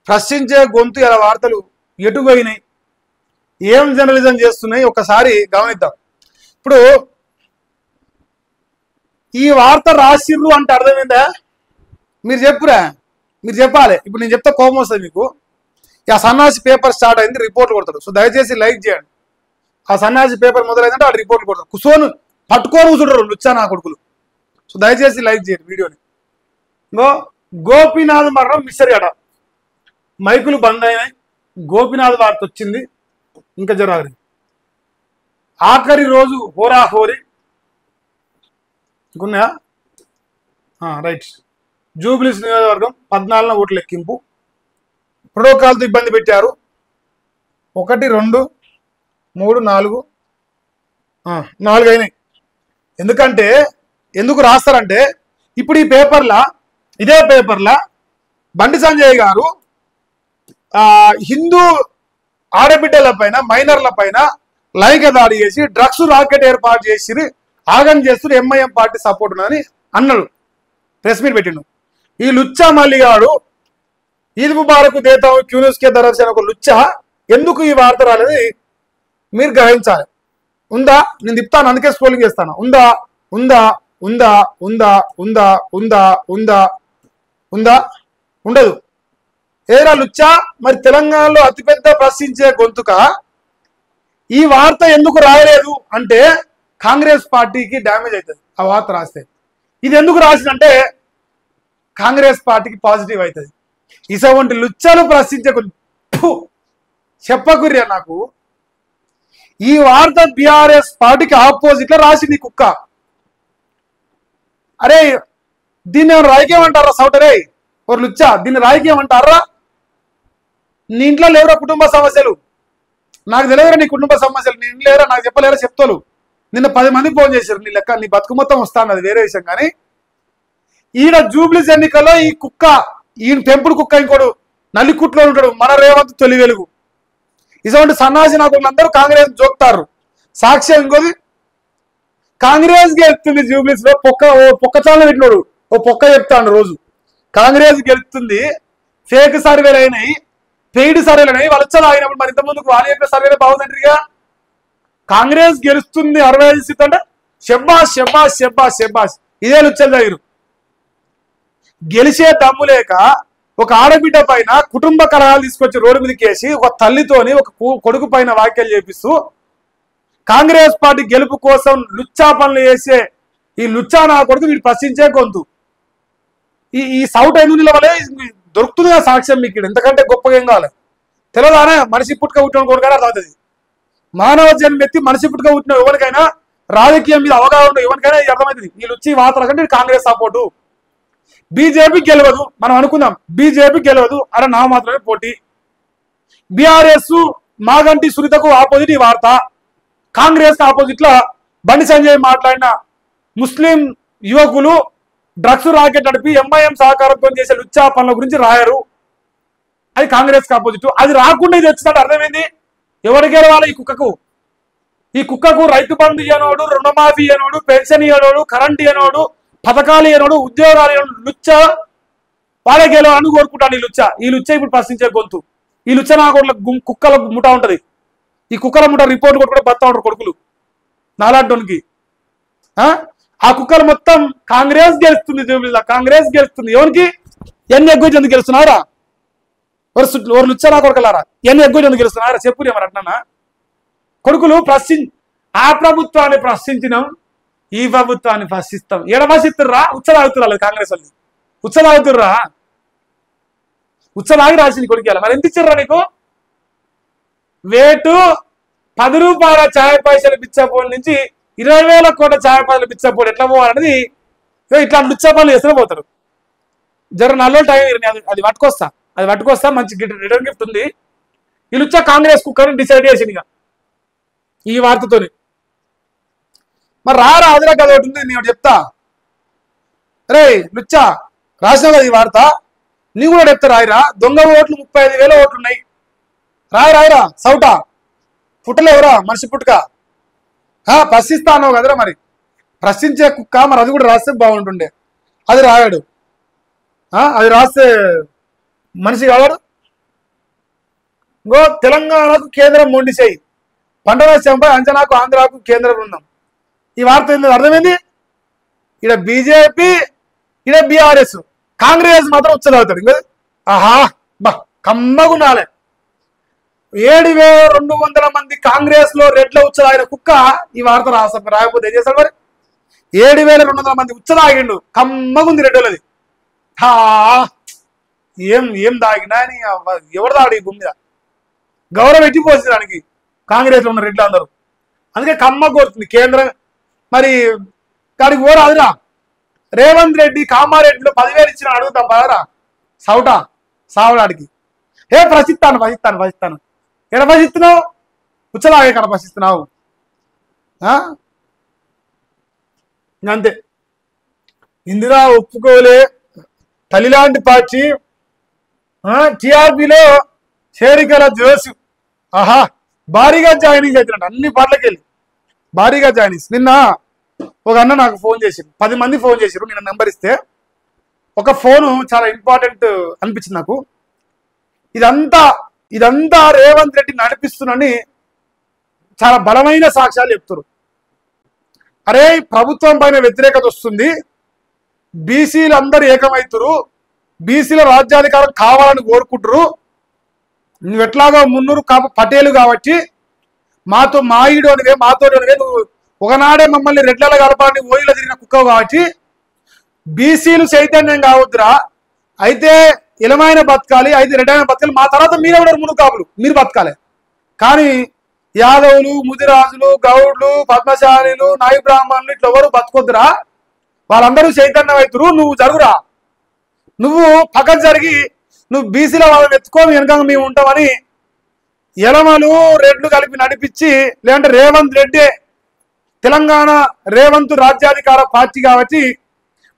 ప్రశ్నించే గొంతు ఇలా వార్తలు ఎటుపోయినాయి, ఏం జర్నలిజం చేస్తున్నాయి ఒకసారి గమనిద్దాం. ఇప్పుడు ఈ వార్త రాసిర్రు అంటే అర్థమైందా? మీరు చెప్పురా, మీరు చెప్పాలి. ఇప్పుడు నేను చెప్తా కోపం వస్తుంది మీకు. ఆ సన్నాసి పేపర్ స్టార్ట్ అయింది, రిపోర్ట్లు కొడతాడు. సో దయచేసి లైక్ చేయండి. ఆ సన్నాసి పేపర్ మొదలైందంటే ఆ రిపోర్ట్లు కొడతాడు. కుసోను పట్టుకొని కూర్చుంటారు లుచ్చా నా కొడుకులు. సో దయచేసి లైక్ చేయండి వీడియోని. గోపీనాథ్ మరణం మిస్టరీ అట, మైకులు బంద్ అయినాయి. గోపీనాథ్ వార్త వచ్చింది, ఇంకా జరగాలి. ఆఖరి రోజు హోరాహోరీ అనుకున్నా. రైట్. జూబ్లీస్ నియోజకవర్గం 14 ఓట్ల లెక్కింపు. ప్రోటోకాల్తో ఇబ్బంది పెట్టారు. 1, 2, 3, 4 అయినాయి. ఎందుకు రాస్తారంటే ఇప్పుడు ఈ పేపర్లా, ఇదే పేపర్లా బండి సంజయ్ గారు హిందూ ఆడబిడ్డల పైన, మైనర్ల పైన లైంగిక దాడి చేసి డ్రగ్స్ రాకెట్ ఏర్పాటు చేసి ఆగం చేస్తూ ఎంఐఎం పార్టీ సపోర్ట్ ఉన్నదని అన్నాడు, ప్రెస్ మీట్ పెట్టిండు. ఈ లుచ్చా మల్లిగాడు ఈద్ ముబారక్ దేతా క్యూనిస్కే దరఫ్ ఒక లుచ్చా ఎందుకు ఈ వార్త రాలేదు మీరు గ్రహించాలి. ఉందా? నేను తిప్తాను, అందుకే స్క్రోలింగ్ చేస్తాను. ఉందా ఉందా ఉందా ఉందా ఉందా ఉందా ఉందా ఉందా ఉండదు. ఏరా లుచ్చా, మరి తెలంగాణలో అతిపెద్ద ప్రశ్నించే గొంతుక ఈ వార్త ఎందుకు రాయలేదు అంటే కాంగ్రెస్ పార్టీకి డ్యామేజ్ అవుతుంది ఆ వార్త రాస్తే. ఇది ఎందుకు రాసిందంటే కాంగ్రెస్ పార్టీకి పాజిటివ్ అవుతుంది. ఇటువంటి లుచ్చలు ప్రశ్నించే చెప్పకుర్యా నాకు. ఈ వార్త బీఆర్ఎస్ పార్టీకి ఆపోజిట్ లో రాసింది కుక్క. అరే దీన్ని ఏమైనా రాయకేమంటారా సౌటరే ఒక లుచ్చా, దీన్ని రాయకేమంటారా? నీ ఇంట్లో లేవురా కుటుంబ సమస్యలు? నాకు తెలియదురా నీ కుటుంబ సమస్యలు. నీ ఇంట్లో లేరా, నాకు చెప్పలేరా చెప్తాను. నిన్న 10 మందికి ఫోన్ చేశారు. నీ లెక్క నీ బతుకు మొత్తం వస్తాను, అది వేరే విషయం. కానీ ఈయన జూబ్లీస్ ఎన్నికల్లో ఈ కుక్క, ఈయన పెంపుడు కుక్క ఇంకోడు నల్లికుట్లో ఉంటాడు, మన రేవంత్ తొలి వెలుగు. ఇటువంటి సన్నాసి నాకులందరూ కాంగ్రెస్ జోక్తారు. సాక్ష్యం ఇంకోది, కాంగ్రెస్ గెలుస్తుంది జూబ్లీస్ లో. పొక్క చాలా పెట్టినాడు, ఓ పొక్క చెప్తాడు రోజు. కాంగ్రెస్ గెలుస్తుంది, ఫేక్ సర్వేలు అయినాయి, పెయిడ్ సర్వేలు అయినాయి. వాళ్ళు వచ్చా ఆగినప్పుడు మరి ఇంతకుముందుకు వాళ్ళు చెప్పిన సర్వేలే బాగుందంటారుగా. కాంగ్రెస్ గెలుస్తుంది 65 సీట్లు అంటే షెబ్బాస్ షెబ్బాస్ షెబ్బాస్ షెబ్బాస్. ఇదే లుచ్చలు దగ్గర గెలిచే దమ్ము లేక ఒక ఆడబిడ్డ పైన కుటుంబ కలహాలు తీసుకొచ్చి రోడ్డు మీదకి వేసి ఒక తల్లితోని ఒక కొడుకు పైన వ్యాఖ్యలు చేపిస్తూ కాంగ్రెస్ పార్టీ గెలుపు కోసం లుచ్చా పనులు చేసే ఈ లుచ్చా నా కొడుకు వీడు ప్రశ్నించే గొంతు. ఈ సౌట్ ఎందుకు నిలవలే దొరుకుతుంది కదా సాక్ష్యం మీకు. ఎంతకంటే గొప్పగా ఏం కావాలి తెలియదానే? మనిషి పుట్టుక పుట్టిన కొడుకు అర్థమవుతుంది. మానవ జన్మెత్తి మనిషి పుట్టుక పుట్టిన ఎవరికైనా, రాజకీయం మీద అవగాహన ఎవరికైనా అర్థమవుతుంది. ఈ లుచ్చి వార్తల కంటే కాంగ్రెస్ సపోర్టు. బీజేపీ గెలవదు మనం అనుకుందాం, బీజేపీ గెలవదు అరే నా మాత్రమే పోటీ. బీఆర్ఎస్ మాగంటి సునీతకు ఆపోజిట్ ఈ వార్త. కాంగ్రెస్ ఆపోజిట్ లో బండి సంజయ్ మాట్లాడిన ముస్లిం యువకులు డ్రగ్స్ రాకెట్ నడిపి ఎంఐఎం సహకారంతో చేసే లుచ్చా పనుల గురించి రాయరు, అది కాంగ్రెస్ ఆపోజిట్. అది రాకుండా ఇది వచ్చినట్టు అర్థమైంది. ఎవరు గెలవాలి ఈ కుక్కకు? ఈ కుక్కకు రైతు బంధు ఇయ్యనోడు, రుణమాఫీ ఇయ్యనోడు, పెన్షన్ ఇయ్యనోడు, కరెంట్ ఇయ్యనోడు, పథకాలు ఇయ్యనోడు, ఉద్యోగాలు ఇయ్యనోడు లుచ్చ వాడే గెలవాలని కోరుకుంటాను. ఈ లుచ్చ ఇప్పుడు ప్రశ్నించే గొంతు. ఈ లుచ్చ నా కుక్కల ముఠ ఉంటది. ఈ కుక్కల ముఠ రిపోర్ట్ కొట్టుకుంటే బతా ఉంటారు కొడుకులు నాలాంటి. ఆ కుక్కలు మొత్తం కాంగ్రెస్ గెలుస్తుంది, కాంగ్రెస్ గెలుస్తుంది. ఎవరికి ఎన్ని ఎగ్గు ఎందుకు గెలుస్తున్నారా? ఎవరు లుచ్చ నా కొడుకులారా ఎన్ని ఎగ్గు ఎందుకు గెలుస్తున్నారా చెప్పు. మరి అట్లన్నా కొడుకులు ఆ ప్రభుత్వాన్ని ప్రశ్నించినాం, ఈ ప్రభుత్వాన్ని ప్రశ్నిస్తాం. ఎడమసిత్తుర్రా ఉచ్చలాగుతురా కాంగ్రెస్ వాళ్ళు ఉచ్చలాగుతుర్రా, ఉచ్చలాగి రాసింది కొడుకు. మరి ఎంత ఇచ్చిర్రా నీకు? వేటు 10 రూపాయల ఛాయ పైసలు పిచ్చపోని నుంచి 20,000 కోట్ల ఛాయ పైసలు పిచ్చపోడు ఎట్లా పోవాలనేది ఇట్లా లుచ్చ పనులు చేస్తూనే పోతారు. జర నల్లో టైం అది పట్టుకొస్తా మంచి రిటర్న్ గిఫ్ట్ ఉంది. ఈ లుచ్చ కాంగ్రెస్ కుక్కని డిసైడ్ చేసింది ఇక ఈ వార్తతోని. మరి రారా అదిరా కదా ఒకటి ఉంది, నేను చెప్తా. రే లుచ్చా రాసినావు కదా ఈ వార్త, నీ కూడా చెప్తా రాయిరా. దొంగ ఓట్లు 35,000 ఓట్లు ఉన్నాయి. రాయిరా సౌటా పుట్టలేవురా మనిషి పుట్టుక. ప్రశ్నిస్తా అన్నావు కదరా, మరి ప్రశ్నించే కుక్క మరి అది కూడా రాస్తే బాగుంటుండే. అది రాయాడు, అది రాస్తే మనిషి కావాడు. ఇంకో తెలంగాణకు కేంద్రం మొండి చేయి, పంట నష్టంపై అంచనాకు ఆంధ్రాకు కేంద్ర బృందం. ఈ వార్త ఏంది అర్థమైంది? ఇక్కడ బీజేపీ, ఇక్కడ బీఆర్ఎస్, కాంగ్రెస్ మాత్రం ఉచ్చలవుతాడు. ఇంకా ఆహా బా కమ్మగున్నాలే. 7,200 మంది కాంగ్రెస్ లో రెడ్ల ఉచ్చలాగిన కుక్క ఈ వార్త రాకపోతే ఏం చేస్తాడు మరి? 7,200 మంది ఉచ్చలాగిండు, కమ్మగుంది రెడ్డోళ్ళది. హా ఏం ఏం దాగినా ఎవరు దాడి భూమి మీద గౌరవం ఎట్టిపోతుంది దానికి కాంగ్రెస్ లో ఉన్న రెడ్లు అందరూ. అందుకే కమ్మ కోరుతుంది కేంద్రం. మరి దానికి ఓరాదురా రేవంత్ రెడ్డి కామారెడ్డిలో 10,000 ఇచ్చిన అడుగుతాం పదరా సౌటా సావడానికి. ప్రసిస్తాను ఎక్కడ ప్రసిస్తున్నావు? ఉచ్చలాగే ఎక్కడ ప్రసిస్తున్నావు? అంతే. ఇందిరా ఒప్పుకోలే తల్లిలాంటి పార్టీ. టిఆర్పిలో చేరికల జోసు. ఆహా భారీగా జాయినింగ్ అవుతున్నట్టు అన్ని పార్టీలకు వెళ్ళి భారీగా జాయినింగ్స్. నిన్న ఒక అన్న నాకు ఫోన్ చేశారు, 10 మంది ఫోన్ చేశారు. నేను నెంబర్ ఇస్తే ఒక ఫోను చాలా ఇంపార్టెంట్ అనిపించింది నాకు. ఇదంతా రేవంత్ రెడ్డి నడిపిస్తున్నని చాలా బలమైన సాక్ష్యాలు చెప్తారు. అరే ప్రభుత్వం పైన వ్యతిరేకత వస్తుంది, బీసీలు అందరు ఏకమవుతురు, బీసీల రాజ్యాధికారం కావాలని కోరుకుంటారు, నువ్వు ఎట్లాగో మున్నూరు పటేలు కాబట్టి మాతో మాయిడు అనివే మాతో నువ్వు ఒకనాడే మమ్మల్ని రెడ్ల గడపాలని ఓయిలో తిరిగిన కుక్కవు కాబట్టి బీసీలు చైతన్యం కావద్దురా, అయితే ఇలమైన బతకాలి, అయితే రెడ్డైన బతకాలి, మా తర్వాత మీరే కూడా మును కాపులు మీరు బతకాలి, కానీ యాదవులు ముదిరాజులు గౌడ్లు పద్మశాలీలు నాయి బ్రాహ్మణులు ఇట్లా ఎవరు బతకొద్దురా, వాళ్ళందరూ చైతన్యం అవుతురు, నువ్వు జరుగురా, నువ్వు పక్కన జరిగి నువ్వు బీసీల వాళ్ళని ఎత్తుకొని వెనక మేము ఉంటామని ఎలమలు రెడ్లు కలిపి నడిపించి, లేదంటే రేవంత్ రెడ్డి తెలంగాణ రేవంత్ రాజ్యాధికార పార్టీ కాబట్టి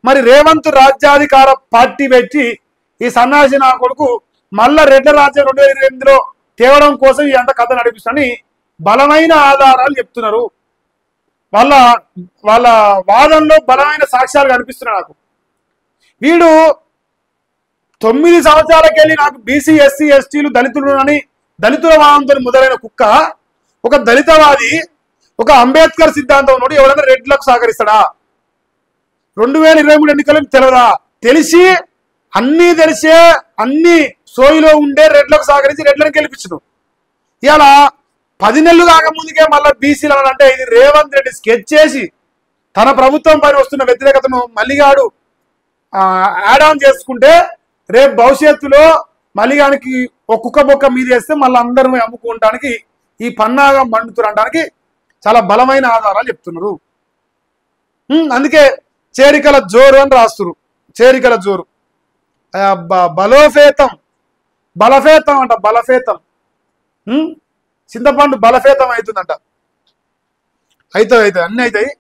మరి రేవంత్ రాజ్యాధికార పార్టీ పెట్టి ఈ సన్నాసి నా కొడుకు మళ్ళా రెడ్ల రాజ్యం 2028లో తేవడం కోసం ఈ అంత కథ నడిపిస్తుందని బలమైన ఆధారాలు చెప్తున్నారు. వాళ్ళ వాదనలో బలమైన సాక్ష్యాలు కనిపిస్తున్నాయి నాకు. వీడు 9 సంవత్సరాలకెళ్ళి నాకు బీసీ ఎస్సీ ఎస్టీలు దళితులు అని దళితుల వాదంతో మొదలైన కుక్క ఒక దళితవాది ఒక అంబేద్కర్ సిద్ధాంతం నుండి ఎవరైనా రెడ్లకు సహకరిస్తాడా? 2023 ఎన్నికలకు తెలియదా? తెలిసి తెలిసే అన్ని సోయిలో ఉండే రెడ్లకు సహకరించి రెడ్లను గెలిపించను. ఇవాళ 10 నెలలు కాకముందుకే మళ్ళీ బీసీలు అంటే ఇది రేవంత్ రెడ్డి స్కెచ్ చేసి తన ప్రభుత్వం పైన వస్తున్న వ్యతిరేకతను మల్లిగాడు యాడ్ ఆన్ చేసుకుంటే రేపు భవిష్యత్తులో మల్లిగానికి ఒక కుక్క బొక్క మీద వేస్తే మళ్ళీ అందరూ అమ్ముకోవడానికి ఈ పన్నాగం మండుతురనడానికి చాలా బలమైన ఆధారాలు చెప్తున్నారు. అందుకే చేరికల జోరు అని రాస్తున్నారు. చేరికల జోరు బలఫేతం అంట, బలఫేతం చింతపండు బలఫేతం అవుతుందంట. అవుతుంది అన్నీ అవుతాయి,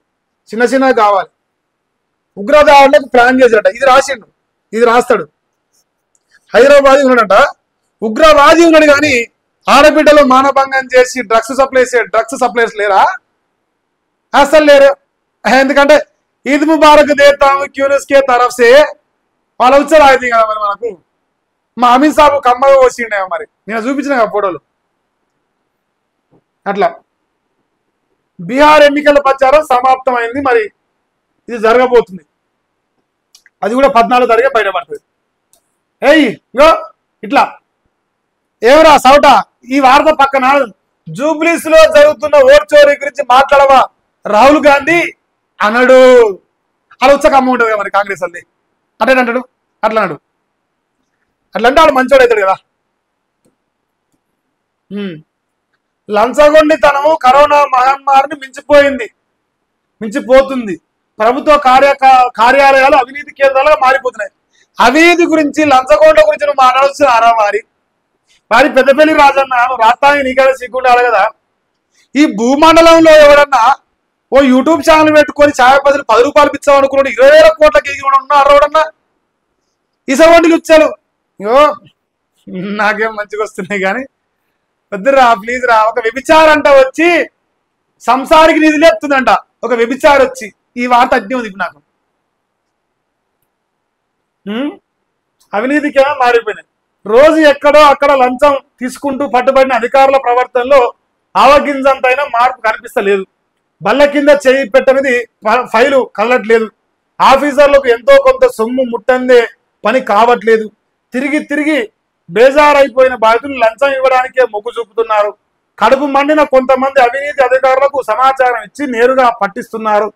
చిన్న చిన్నగా కావాలి. ఉగ్రదాడులకు ప్లాన్ చేశాడట, ఇది రాసిండు, ఇది రాస్తాడు. హైదరాబాద్ ఉన్నాడంట, ఉగ్రవాది ఉన్నాడు కానీ ఆడబిడ్డలో మానభంగం చేసి డ్రగ్స్ సప్లైర్స్ లేరా? అసలు లేరు. ఎందుకంటే ఈద్ ముబారక్ దేతాము క్యూనిస్ కే తరఫ్ సే వాళ్ళ ఉచ్చరాయితీ కదా మరి మనకు. మా అమిత్ సాబు కమ్మగా వచ్చిండే మరి, నేను చూపించిన కదా ఫోటోలు. అట్లా బీహార్ ఎన్నికల ప్రచారం సమాప్తమైంది, మరి ఇది జరగబోతుంది. అది కూడా 14 తారీఖు బయటపడుతుంది. ఇంకో ఇట్లా ఏమరా సౌటా ఈ వార్త పక్కన జూబ్లీస్ లో జరుగుతున్న ఓట్ చోరీ గురించి మాట్లాడవా రాహుల్ గాంధీ అన్నాడు. అలా వచ్చాక అమ్మ ఉంటుంది కదా మరి కాంగ్రెస్ వాళ్ళది అంటాడు, అట్లా అన్నాడు. అట్లా అంటే వాడు మంచోడు అవుతాడు కదా. లంచగొండితనము కరోనా మహమ్మారిని మించిపోతుంది. ప్రభుత్వ కార్యాలయాలు అవినీతి కేంద్రాలుగా మారిపోతున్నాయి. అవినీతి గురించి లంచగొండ గురించి నువ్వు మాట్లాడవచ్చు ఆరా వారి పెద్దపల్లి రాజన్న రాష్ట్రానికి నీకైనా సిగ్గుండాలి కదా. ఈ భూమండలంలో ఎవడన్నా ఓ యూట్యూబ్ ఛానల్ పెట్టుకొని ఛాయ బదులు 10 రూపాయలు పిచ్చామనుకున్నాడు 20,000 కోట్ల కేజీ ఉన్నారు ఎవడన్నా. ఇసవంటి లుచ్చాలు నాకేం మంచిగా వస్తున్నాయి కానీ వద్దురా ప్లీజ్ రా. ఒక వ్యభిచారంట వచ్చి సంసారికి నిధులు ఎత్తుందంట, ఒక వ్యభిచారి వచ్చి. ఈ వార్త అడ్డే ఉంది ఇప్పుడు నాకు. అవినీతికేమో మారిపోయినాయి. రోజు ఎక్కడో అక్కడ లంచం తీసుకుంటూ పట్టుబడిన అధికారుల ప్రవర్తనలో ఆవగింజంతైనా మార్పు కనిపిస్తలేదు. బల్ల కింద చేయి పెట్టనిది ఫైలు కదలట్లేదు. ఆఫీసర్లకు ఎంతో కొంత సొమ్ము ముట్టందే పని కావట్లేదు. తిరిగి తిరిగి బేజారైపోయిన బాధితులు లంచం ఇవ్వడానికే మొగ్గు చూపుతున్నారు. కడుపు మండిన కొంతమంది అవినీతి అధికారులకు సమాచారం ఇచ్చి నేరుగా పట్టిస్తున్నారు.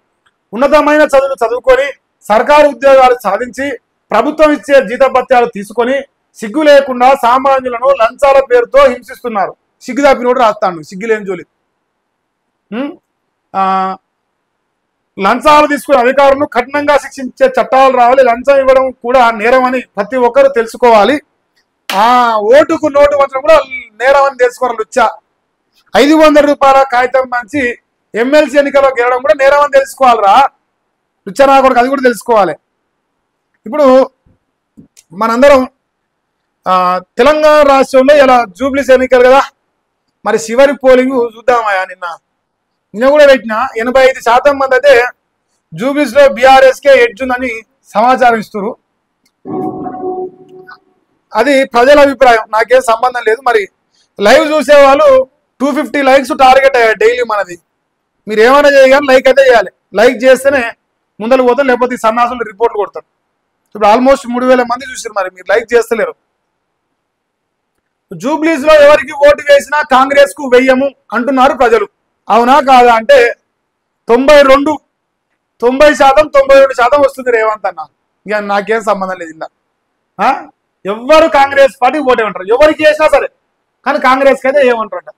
ఉన్నతమైన చదువులు చదువుకొని సర్కారు ఉద్యోగాలు సాధించి ప్రభుత్వం ఇచ్చే జీతభత్యాలు తీసుకొని సిగ్గు లేకుండా సామాన్యులను లంచాల పేరుతో హింసిస్తున్నారు. సిగ్గు తప్పినోడు రాస్తాను, సిగ్గులేని జోలి. లంచాలు తీసుకునే అధికారులను కఠినంగా శిక్షించే చట్టాలు రావాలి. లంచం ఇవ్వడం కూడా నేరం అని ప్రతి ఒక్కరు తెలుసుకోవాలి. ఓటుకు నోటు వంచడం కూడా నేరం అని తెలుసుకోవాలి. లుచ్చా 500 రూపాయల కాగితం మంచి ఎమ్మెల్సీ ఎన్నికల్లో గెలవడం కూడా నేరం అని తెలుసుకోవాలిరా. లుచ్చా నా కొడుకు, అది కూడా తెలుసుకోవాలి. ఇప్పుడు మనందరం తెలంగాణ రాష్ట్రంలో ఇలా జూబ్లీస్ ఎన్నికలు కదా, మరి చివరి పోలింగ్ చూద్దామయ్యా. నిన్న కూడా పెట్టిన 85% మంది అయితే జూబ్లీస్ లో బీఆర్ఎస్కే ఎడ్జ్ ఉందని సమాచారం ఇస్తున్నారు. అది ప్రజల అభిప్రాయం, నాకేం సంబంధం లేదు. మరి లైవ్ చూసే వాళ్ళు 250 లైక్స్ టార్గెట్ అయ్యారు డైలీ మనది. మీరు ఏమైనా చేయగానే లైక్ అయితే చేయాలి. లైక్ చేస్తేనే ముందలు పోతారు, లేకపోతే సన్నాసులు రిపోర్ట్లు కొడతారు. ఇప్పుడు ఆల్మోస్ట్ 3000 మంది చూసారు, మరి మీరు లైక్ చేస్తలేరు. జూబ్లీస్ లో ఎవరికి ఓటు వేసినా కాంగ్రెస్ కు వెయ్యము అంటున్నారు ప్రజలు. అవునా కాదా అంటే 90%, 92% వస్తుంది రేవంత్ అన్న. ఇక నాకేం సంబంధం లేదు. ఇలా ఎవ్వరు కాంగ్రెస్ పార్టీ ఓటే ఉంటారు, ఎవరికి వేసినా సరే, కానీ కాంగ్రెస్కి అయితే ఏమంటారు.